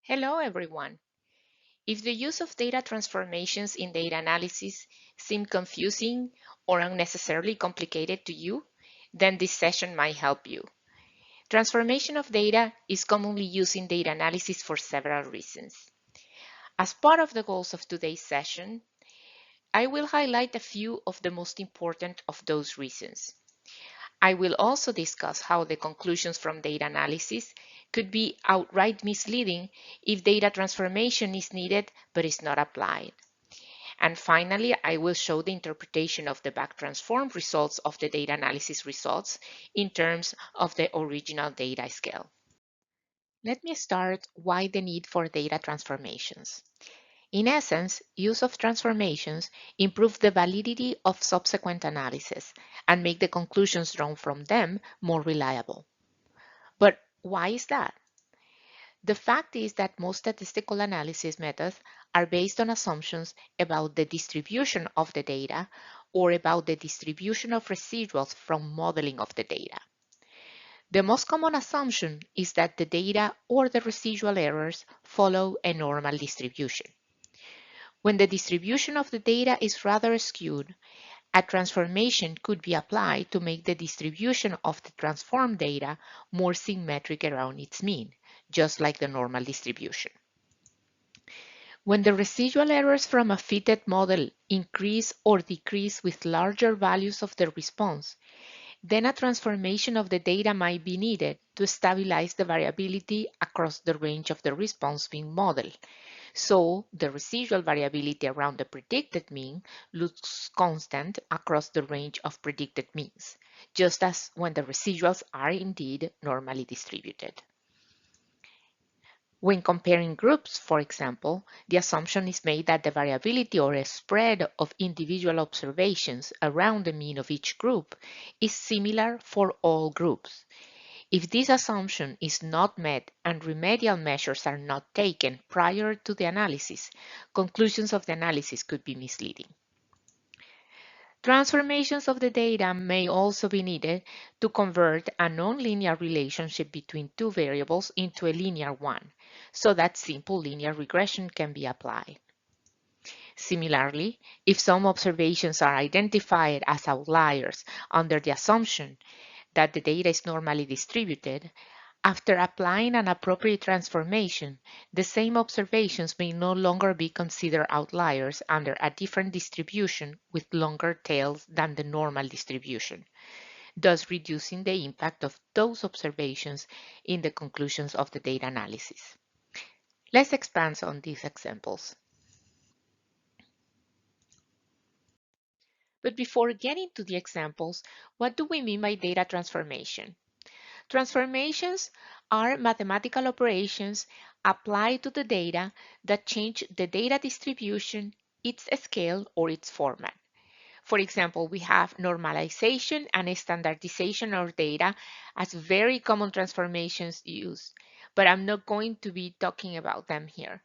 Hello, everyone. If the use of data transformations in data analysis seem confusing or unnecessarily complicated to you, then this session might help you. Transformation of data is commonly used in data analysis for several reasons. As part of the goals of today's session, I will highlight a few of the most important of those reasons. I will also discuss how the conclusions from data analysis could be outright misleading if data transformation is needed but is not applied. And finally, I will show the interpretation of the back-transformed results of the data analysis results in terms of the original data scale. Let me start why the need for data transformations. In essence, use of transformations improve the validity of subsequent analysis and make the conclusions drawn from them more reliable. But why is that? The fact is that most statistical analysis methods are based on assumptions about the distribution of the data or about the distribution of residuals from modeling of the data. The most common assumption is that the data or the residual errors follow a normal distribution. When the distribution of the data is rather skewed, a transformation could be applied to make the distribution of the transformed data more symmetric around its mean, just like the normal distribution. When the residual errors from a fitted model increase or decrease with larger values of the response, then a transformation of the data might be needed to stabilize the variability across the range of the response being modeled. So the residual variability around the predicted mean looks constant across the range of predicted means, just as when the residuals are indeed normally distributed. When comparing groups, for example, the assumption is made that the variability or a spread of individual observations around the mean of each group is similar for all groups. If this assumption is not met and remedial measures are not taken prior to the analysis, conclusions of the analysis could be misleading. Transformations of the data may also be needed to convert a nonlinear relationship between two variables into a linear one, so that simple linear regression can be applied. Similarly, if some observations are identified as outliers under the assumption that the data is normally distributed, after applying an appropriate transformation, the same observations may no longer be considered outliers under a different distribution with longer tails than the normal distribution, thus reducing the impact of those observations in the conclusions of the data analysis. Let's expand on these examples. But before getting to the examples, what do we mean by data transformation? Transformations are mathematical operations applied to the data that change the data distribution, its scale, or its format. For example, we have normalization and standardization of data as very common transformations used, but I'm not going to be talking about them here.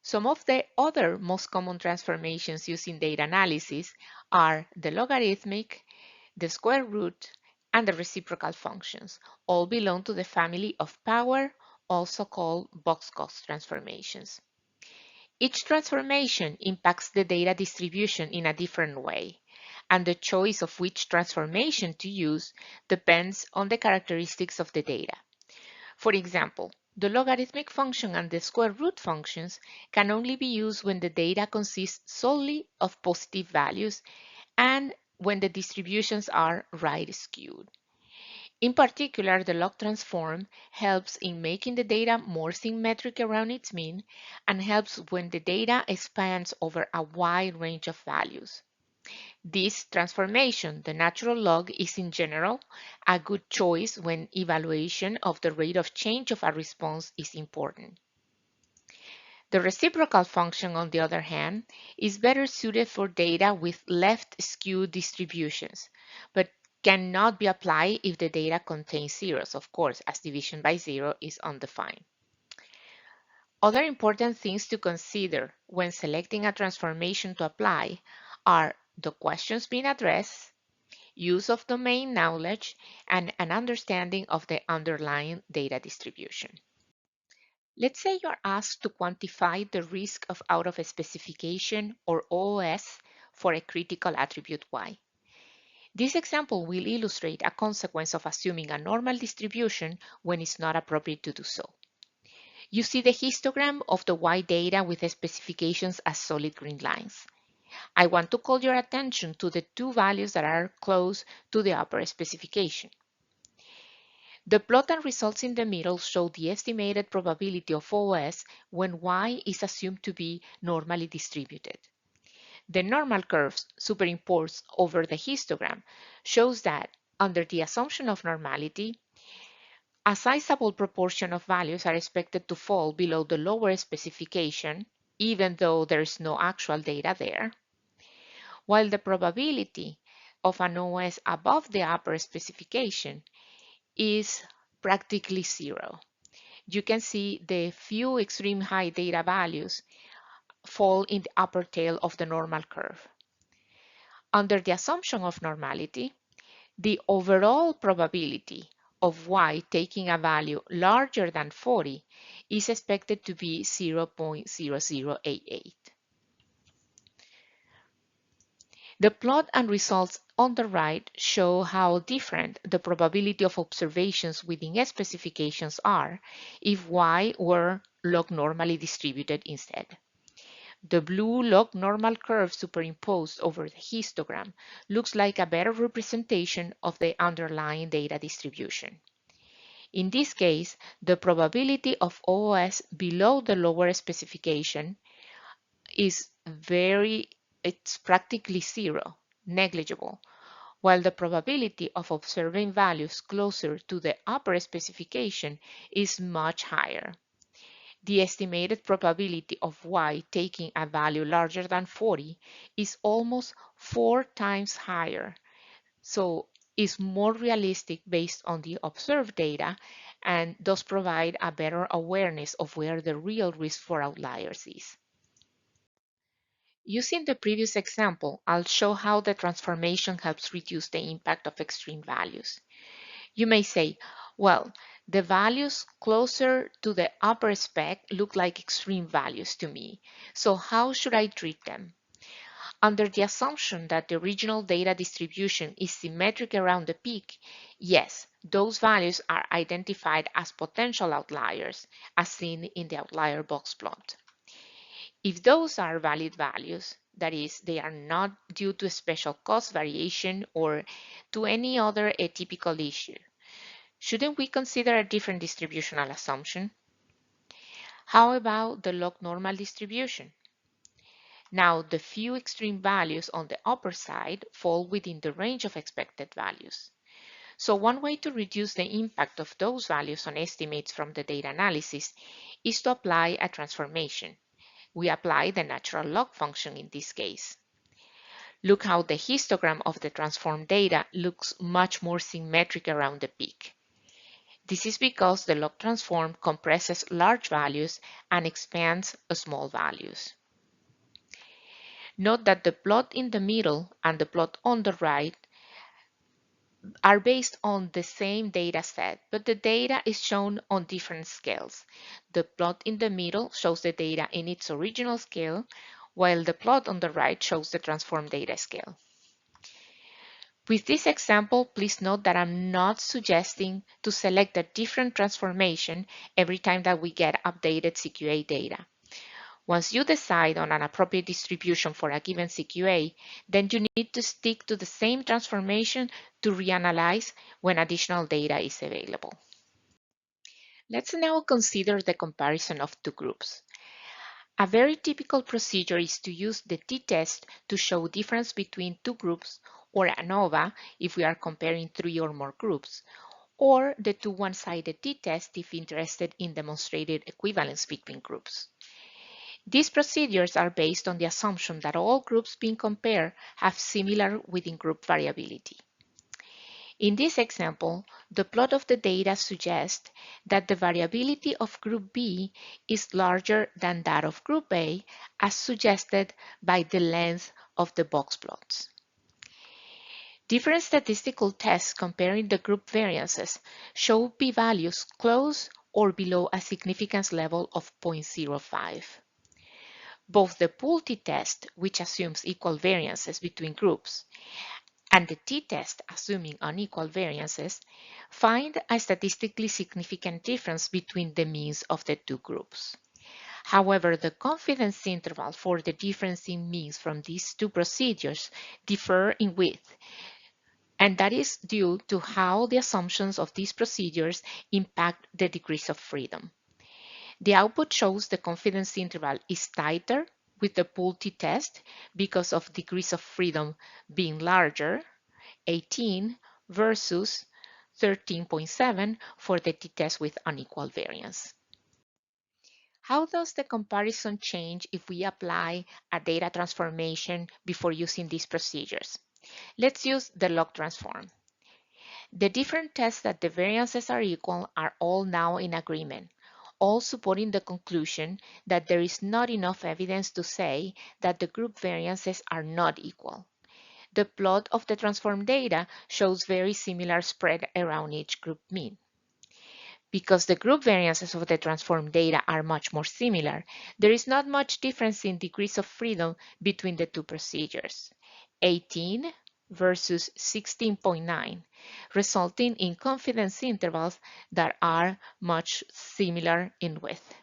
Some of the other most common transformations used in data analysis are the logarithmic, the square root, and the reciprocal functions. All belong to the family of power, also called box-cost transformations. Each transformation impacts the data distribution in a different way, and the choice of which transformation to use depends on the characteristics of the data. For example, the logarithmic function and the square root functions can only be used when the data consists solely of positive values and when the distributions are right skewed. In particular, the log transform helps in making the data more symmetric around its mean and helps when the data expands over a wide range of values. This transformation, the natural log, is in general a good choice when evaluation of the rate of change of a response is important. The reciprocal function, on the other hand, is better suited for data with left skewed distributions, but cannot be applied if the data contains zeros, of course, as division by zero is undefined. Other important things to consider when selecting a transformation to apply are the questions being addressed, use of domain knowledge, and an understanding of the underlying data distribution. Let's say you're asked to quantify the risk of out of specification or OOS for a critical attribute Y. This example will illustrate a consequence of assuming a normal distribution when it's not appropriate to do so. You see the histogram of the Y data with the specifications as solid green lines. I want to call your attention to the two values that are close to the upper specification. The plot and results in the middle show the estimated probability of OS when Y is assumed to be normally distributed. The normal curve superimposed over the histogram shows that, under the assumption of normality, a sizable proportion of values are expected to fall below the lower specification, even though there is no actual data there, while the probability of an OS above the upper specification is practically zero. You can see the few extreme high data values fall in the upper tail of the normal curve. Under the assumption of normality, the overall probability of Y taking a value larger than 40 is expected to be 0.0088. The plot and results on the right show how different the probability of observations within specifications are if Y were log normally distributed instead. The blue log normal curve superimposed over the histogram looks like a better representation of the underlying data distribution. In this case, the probability of OOS below the lower specification is it's practically zero, negligible, while the probability of observing values closer to the upper specification is much higher. The estimated probability of Y taking a value larger than 40 is almost 4 times higher, so is more realistic based on the observed data and does provide a better awareness of where the real risk for outliers is. Using the previous example, I'll show how the transformation helps reduce the impact of extreme values. You may say, well, the values closer to the upper spec look like extreme values to me, so how should I treat them? Under the assumption that the original data distribution is symmetric around the peak, yes, those values are identified as potential outliers, as seen in the outlier box plot. If those are valid values, that is, they are not due to special cost variation or to any other atypical issue, shouldn't we consider a different distributional assumption? How about the log normal distribution? Now, the few extreme values on the upper side fall within the range of expected values. So one way to reduce the impact of those values on estimates from the data analysis is to apply a transformation. We apply the natural log function in this case. Look how the histogram of the transformed data looks much more symmetric around the peak. This is because the log transform compresses large values and expands small values. Note that the plot in the middle and the plot on the right are based on the same data set, but the data is shown on different scales. The plot in the middle shows the data in its original scale, while the plot on the right shows the transformed data scale. With this example, please note that I'm not suggesting to select a different transformation every time that we get updated CQA data. Once you decide on an appropriate distribution for a given CQA, then you need to stick to the same transformation to reanalyze when additional data is available. Let's now consider the comparison of two groups. A very typical procedure is to use the t-test to show difference between two groups, or ANOVA if we are comparing 3 or more groups, or the two one-sided t-test if interested in demonstrated equivalence between groups. These procedures are based on the assumption that all groups being compared have similar within-group variability. In this example, the plot of the data suggests that the variability of Group B is larger than that of Group A, as suggested by the length of the box plots. Different statistical tests comparing the group variances show p-values close or below a significance level of 0.05. Both the pool t-test, which assumes equal variances between groups, and the t-test, assuming unequal variances, find a statistically significant difference between the means of the two groups. However, the confidence interval for the difference in means from these two procedures differ in width, and that is due to how the assumptions of these procedures impact the degrees of freedom. The output shows the confidence interval is tighter with the pool t-test because of degrees of freedom being larger, 18 versus 13.7 for the t-test with unequal variance. How does the comparison change if we apply a data transformation before using these procedures? Let's use the log transform. The different tests that the variances are equal are all now in agreement, all supporting the conclusion that there is not enough evidence to say that the group variances are not equal. The plot of the transformed data shows very similar spread around each group mean. Because the group variances of the transformed data are much more similar, there is not much difference in degrees of freedom between the two procedures, 18 versus 16.9, resulting in confidence intervals that are much similar in width.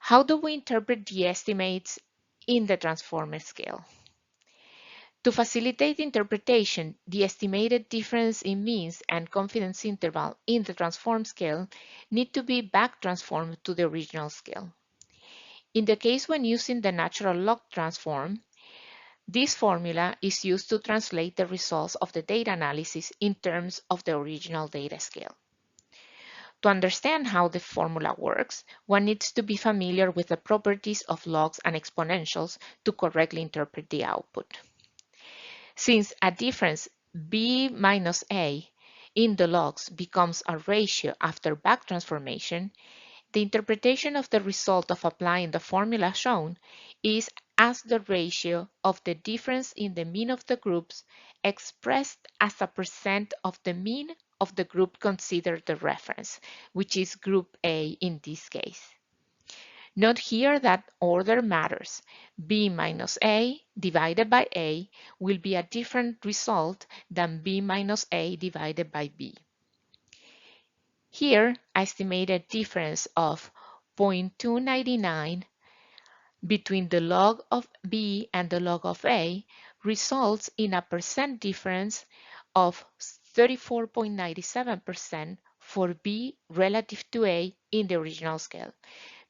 How do we interpret the estimates in the transformer scale? To facilitate interpretation, the estimated difference in means and confidence interval in the transform scale need to be back transformed to the original scale. In the case when using the natural log transform, this formula is used to translate the results of the data analysis in terms of the original data scale. To understand how the formula works, one needs to be familiar with the properties of logs and exponentials to correctly interpret the output. Since a difference b minus a in the logs becomes a ratio after back transformation, the interpretation of the result of applying the formula shown is as the ratio of the difference in the mean of the groups expressed as a percent of the mean of the group considered the reference, which is group A in this case. Note here that order matters. B minus A divided by A will be a different result than B minus A divided by B. Here, I estimate a difference of 0.299 between the log of B and the log of A results in a percent difference of 34.97% for B relative to A in the original scale,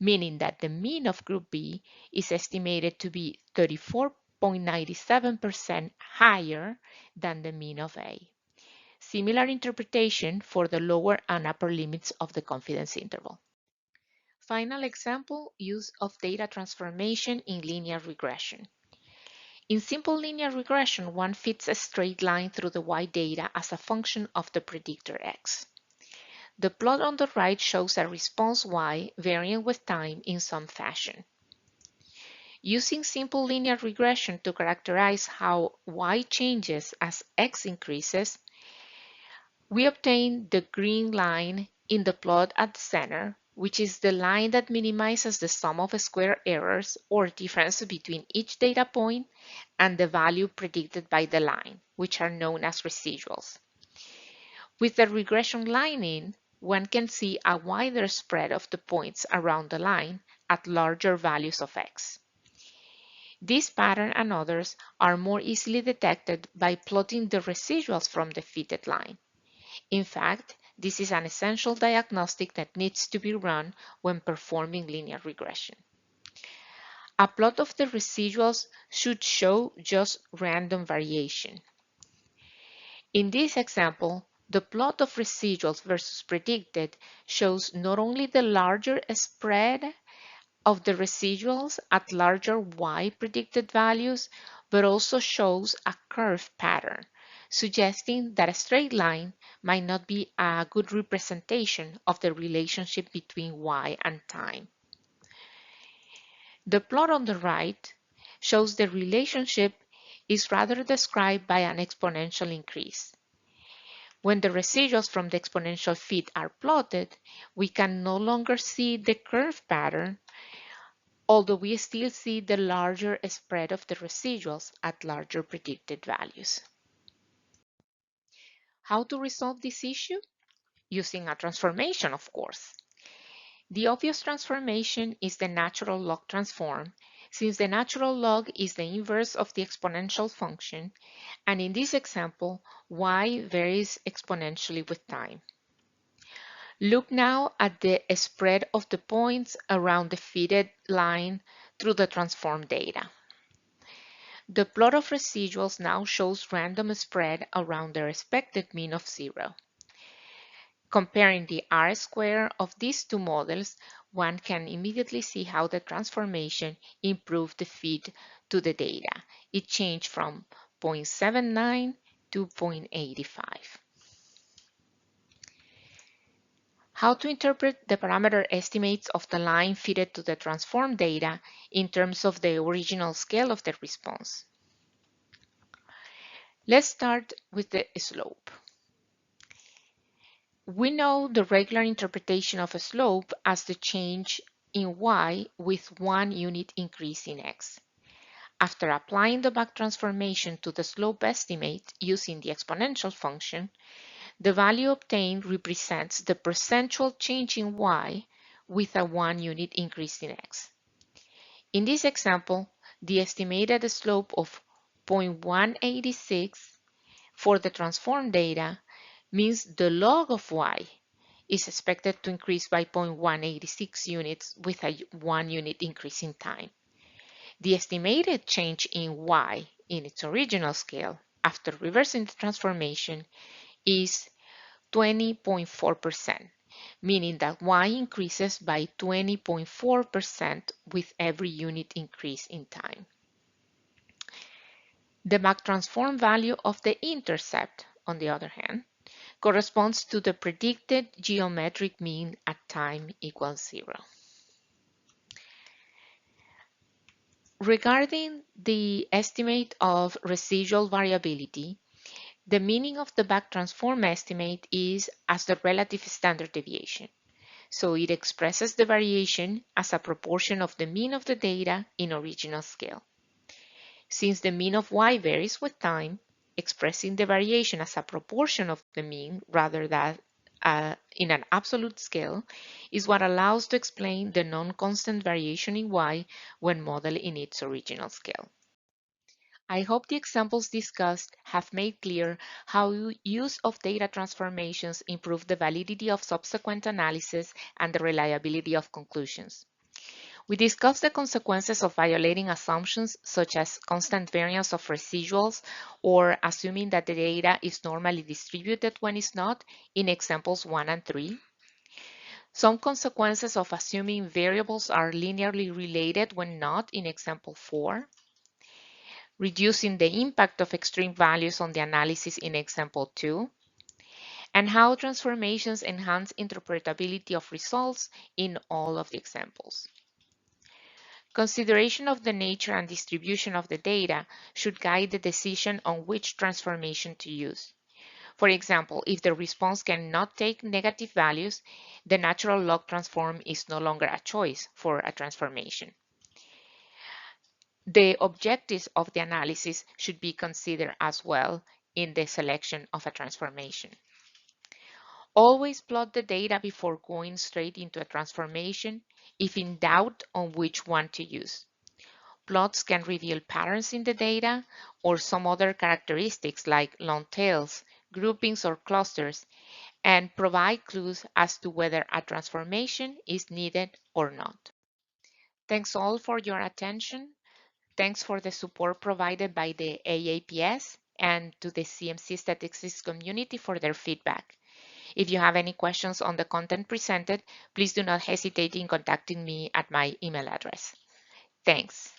meaning that the mean of group B is estimated to be 34.97% higher than the mean of A. Similar interpretation for the lower and upper limits of the confidence interval. Final example, use of data transformation in linear regression. In simple linear regression, one fits a straight line through the y data as a function of the predictor x. The plot on the right shows a response y varying with time in some fashion. Using simple linear regression to characterize how y changes as x increases, we obtain the green line in the plot at the center, which is the line that minimizes the sum of square errors or difference between each data point and the value predicted by the line, which are known as residuals. With the regression line in, one can see a wider spread of the points around the line at larger values of x. This pattern and others are more easily detected by plotting the residuals from the fitted line. In fact, this is an essential diagnostic that needs to be run when performing linear regression. A plot of the residuals should show just random variation. In this example, the plot of residuals versus predicted shows not only the larger spread of the residuals at larger y predicted values, but also shows a curve pattern, suggesting that a straight line might not be a good representation of the relationship between y and time. The plot on the right shows the relationship is rather described by an exponential increase. When the residuals from the exponential fit are plotted, we can no longer see the curve pattern, although we still see the larger spread of the residuals at larger predicted values. How to resolve this issue? Using a transformation, of course. The obvious transformation is the natural log transform, since the natural log is the inverse of the exponential function, and in this example, y varies exponentially with time. Look now at the spread of the points around the fitted line through the transform data. The plot of residuals now shows random spread around their expected mean of 0. Comparing the R-square of these two models, one can immediately see how the transformation improved the fit to the data. It changed from 0.79 to 0.85. How to interpret the parameter estimates of the line fitted to the transform data in terms of the original scale of the response. Let's start with the slope. We know the regular interpretation of a slope as the change in y with 1 unit increase in x. After applying the back transformation to the slope estimate using the exponential function, the value obtained represents the percentual change in y with a 1 unit increase in x. In this example, the estimated slope of 0.186 for the transform data means the log of y is expected to increase by 0.186 units with a 1 unit increase in time. The estimated change in y in its original scale after reversing the transformation is 20.4%, meaning that y increases by 20.4% with every unit increase in time. The back transform value of the intercept, on the other hand, corresponds to the predicted geometric mean at time equals 0. Regarding the estimate of residual variability, the meaning of the back transform estimate is as the relative standard deviation. So it expresses the variation as a proportion of the mean of the data in original scale. Since the mean of y varies with time, expressing the variation as a proportion of the mean rather than in an absolute scale is what allows to explain the non-constant variation in y when modeled in its original scale. I hope the examples discussed have made clear how use of data transformations improve the validity of subsequent analysis and the reliability of conclusions. We discussed the consequences of violating assumptions such as constant variance of residuals or assuming that the data is normally distributed when it's not in examples 1 and 3. Some consequences of assuming variables are linearly related when not in example 4. Reducing the impact of extreme values on the analysis in example 2. And how transformations enhance interpretability of results in all of the examples. Consideration of the nature and distribution of the data should guide the decision on which transformation to use. For example, if the response cannot take negative values, the natural log transform is no longer a choice for a transformation. The objectives of the analysis should be considered as well in the selection of a transformation. Always plot the data before going straight into a transformation if in doubt on which one to use. Plots can reveal patterns in the data or some other characteristics like long tails, groupings, or clusters, and provide clues as to whether a transformation is needed or not. Thanks all for your attention. Thanks for the support provided by the AAPS and to the CMC statistics community for their feedback. If you have any questions on the content presented, please do not hesitate in contacting me at my email address. Thanks.